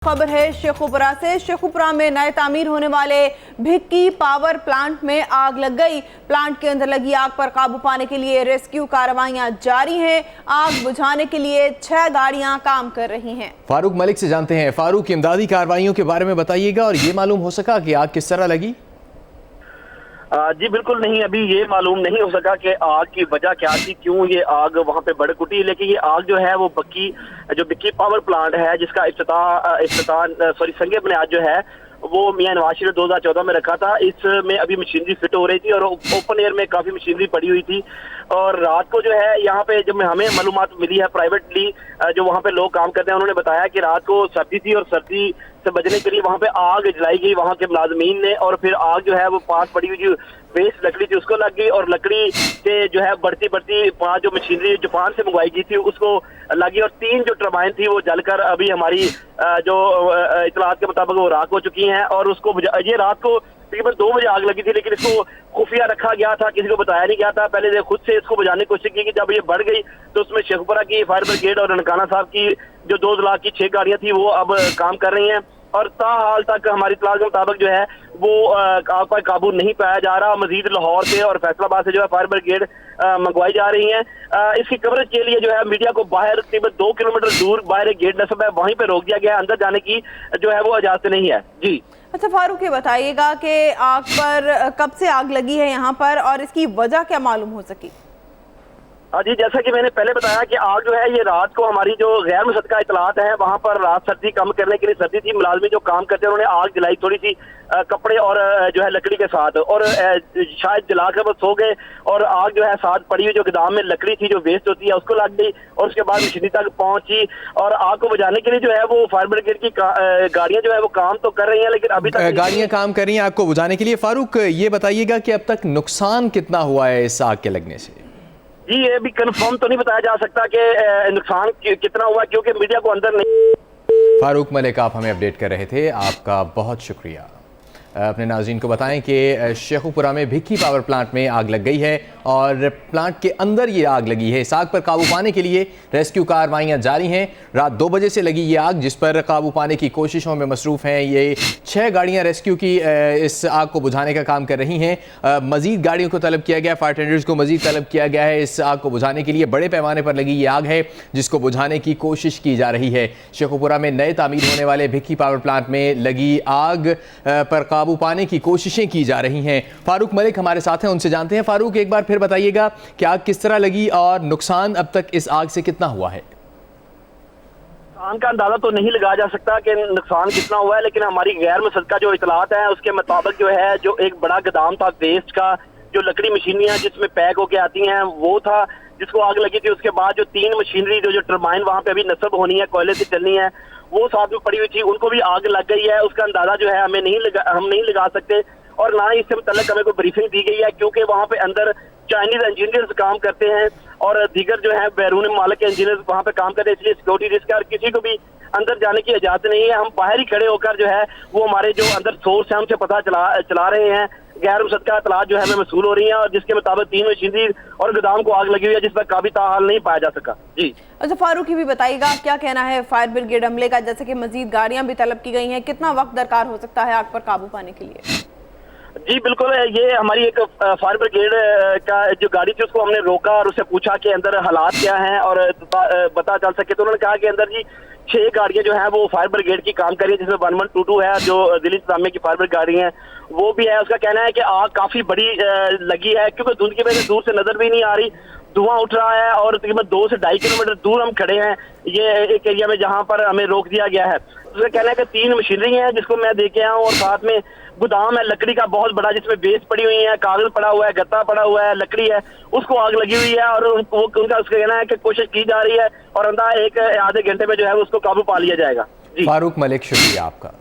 खबर है शेखुपुरा से। शेखुपुरा में नए तामीर होने वाले भिक्की पावर प्लांट में आग लग गई। प्लांट के अंदर लगी आग पर काबू पाने के लिए रेस्क्यू कार्रवाइयां जारी हैं। आग बुझाने के लिए 6 गाड़ियां काम कर रही हैं। फारूक मलिक से जानते हैं। फारूक, इमदादी कार्रवाइयों के बारे में बताइएगा और ये मालूम हो सका कि आग किस तरह लगी? जी बिल्कुल नहीं, अभी ये मालूम नहीं हो सका कि आग की वजह क्या थी, क्यों ये आग वहां पे बढ़ उठी। लेकिन ये आग जो है वो भिक्की पावर प्लांट है, जिसका संग बुनियाद जो है वो मियां नवाज शरीफ 2014 में रखा था। इसमें अभी मशीनरी फिट हो रही थी और ओपन एयर में काफी मशीनरी पड़ी हुई थी। और रात को जो है यहाँ पे जब हमें मालूमात मिली है प्राइवेटली, जो वहाँ पे लोग काम करते हैं, उन्होंने बताया कि रात को सर्दी थी और सर्दी से बचने के लिए वहाँ पे आग जलाई गई वहाँ के मुलाजमीन ने। और फिर आग जो है वो पास पड़ी हुई जो वेस्ट लकड़ी थी उसको लग गई और लकड़ी से जो है बढ़ती 5 जो मशीनरी जापान से मंगवाई गई थी उसको लगी और 3 जो टरबाइन थी वो जलकर अभी हमारी जो इतलात के मुताबिक वो राख हो चुकी हैं। और उसको ये रात को तकरीबन 2 बजे आग लगी थी, लेकिन इसको खुफिया रखा गया था, किसी को बताया नहीं गया था। पहले खुद से इसको बुझाने की कोशिश की कि जब ये बढ़ गई तो उसमें शेखपुरा की फायर ब्रिगेड और ननकाना साहब की जो 2 जिला की 6 गाड़ियां थी वो अब काम कर रही हैं। और ताहाल तक हमारी इतलात के मुताबिक जो है वो आग पर काबू नहीं पाया जा रहा। मजीद लाहौर से और फैसलाबाद से जो है फायर ब्रिगेड मंगवाई जा रही है। इसकी कवरेज के लिए जो है मीडिया को बाहर तकरीबन 2 किलोमीटर दूर बाहर एक गेट नस्ब है, वहीं पे रोक दिया गया है। अंदर जाने की जो है वो इजाजत नहीं है। जी अच्छा फारूक, ये बताइएगा कि आग पर कब से आग लगी है यहाँ पर और इसकी वजह क्या मालूम हो सकी? जी, जैसा कि मैंने पहले बताया कि आग जो है ये रात को हमारी जो गैर मुसद्दका इतलात है वहां पर रात सर्दी कम करने के लिए सर्दी थी, मुलाजमीन जो काम करते हैं उन्होंने आग जलाई थोड़ी सी कपड़े और जो है लकड़ी के साथ, और शायद जलाकर वो सो गए और आग जो है साथ पड़ी हुई जो गोदाम में लकड़ी थी जो वेस्ट होती है उसको लग गई और उसके बाद मशीनरी तक पहुंची। और आग को बुझाने के लिए जो है वो फायर ब्रिगेड की गाड़ियां जो है वो काम तो कर रही है, लेकिन अभी तक गाड़ियां काम कर रही हैं आग को बुझाने के लिए। फारूक, ये बताइएगा कि अब तक नुकसान कितना हुआ है इस आग के लगने से? जी, ये भी कंफर्म तो नहीं बताया जा सकता कि नुकसान कितना हुआ, क्योंकि मीडिया को अंदर नहीं। फारूक मलिक, आप हमें अपडेट कर रहे थे, आपका बहुत शुक्रिया। अपने नाज़रीन को बताएं कि शेखुपुरा में भिक्की पावर प्लांट में आग लग गई है और प्लांट के अंदर ये आग लगी है। इस आग पर काबू पाने के लिए रेस्क्यू कार्रवाइयां जारी हैं। रात 2 बजे से लगी ये आग, जिस पर काबू पाने की कोशिशों में मसरूफ़ हैं। ये 6 गाड़ियां रेस्क्यू की इस आग को बुझाने का काम कर रही हैं। मज़ीद गाड़ियों को तलब किया गया, फायर टेंडर्स को मज़ीद तलब किया गया है। इस आग को बुझाने के लिए बड़े पैमाने पर लगी ये आग है जिसको बुझाने की कोशिश की जा रही है। शेखुपुरा में नए तामीर होने वाले भिक्की पावर प्लांट में लगी आग पर काबू पाने की कोशिशें की जा रही हैं। फारूक मलिक हमारे साथ हैं, उनसे जानते हैं। फारूक, एक बार फिर बताइएगा कि आग किस तरह लगी और नुकसान अब तक इस आग से कितना हुआ है? नुकसान का अंदाजा तो नहीं लगाया जा सकता कि नुकसान कितना हुआ है, लेकिन हमारी गैर मुसद्दका जो इतलात है उसके मुताबिक जो है जो एक बड़ा गोदाम था वेस्ट का, जो लकड़ी मशीनियां जिसमें पैक होके आती हैं वो था जिसको आग लगी थी। उसके बाद जो 3 मशीनरी जो टरबाइन वहां पे अभी नस्ब होनी है, कोयले से चलनी है, वो साथ में पड़ी हुई थी, उनको भी आग लग गई है। उसका अंदाजा जो है हम नहीं लगा सकते और ना ही इससे मुतल्लिक हमें कोई ब्रीफिंग दी गई है, क्योंकि वहां पे अंदर चाइनीज इंजीनियर्स काम करते हैं और दीगर जो है बैरून मालिक के इंजीनियर्स वहां पे काम करते हैं, इसलिए सिक्योरिटी रिस्क है और किसी को भी अंदर जाने की इजाजत नहीं है। हम बाहर ही खड़े होकर जो है वो हमारे जो अंदर सोर्स है हमसे पता चला रहे हैं। गैर मुसद्दका इतलात जो है हमें मसूल हो रही है और जिसके मुताबिक 3 मशीनरी और गोदाम को आग लगी हुई है, जिस पर काफी ताहाल नहीं पाया जा सका। जी अच्छा फारूक, ये भी बताइएगा क्या कहना है फायर ब्रिगेड अमले का, जैसे कि मजीद गाड़ियां भी तलब की गई हैं, कितना वक्त दरकार हो सकता है आग पर काबू पाने के लिए? जी बिल्कुल, ये हमारी एक फायर ब्रिगेड का जो गाड़ी थी उसको हमने रोका और उससे पूछा कि अंदर हालात क्या हैं और पता चल सके, तो उन्होंने कहा कि अंदर जी 6 गाड़ियां जो है वो फायर ब्रिगेड की काम कर रही है, जिसमें 1122 है जो दिल्ली इंतजामिया की फायर ब्रिगेड गाड़ी है वो भी है। उसका कहना है कि आग काफी बड़ी लगी है, क्योंकि धुंध की वजह से दूर से नजर भी नहीं आ रही, धुआं उठ रहा है और तकरीबन 2 से 2.5 किलोमीटर दूर हम खड़े हैं ये एक एरिया में जहां पर हमें रोक दिया गया है। उसका कहना है कि 3 मशीनरी है जिसको मैं देखे आऊँ और साथ में गोदाम है लकड़ी का बहुत बड़ा, जिसमें वेस्ट पड़ी हुई है, कागज पड़ा हुआ है, गत्ता पड़ा हुआ है, लकड़ी है, उसको आग लगी हुई है और उनका उसका कहना है कि कोशिश की जा रही है और अंदाजा 1 आधे घंटे में जो है उसको काबू पा लिया जाएगा। जी फारूक मलिक, शुक्रिया आपका।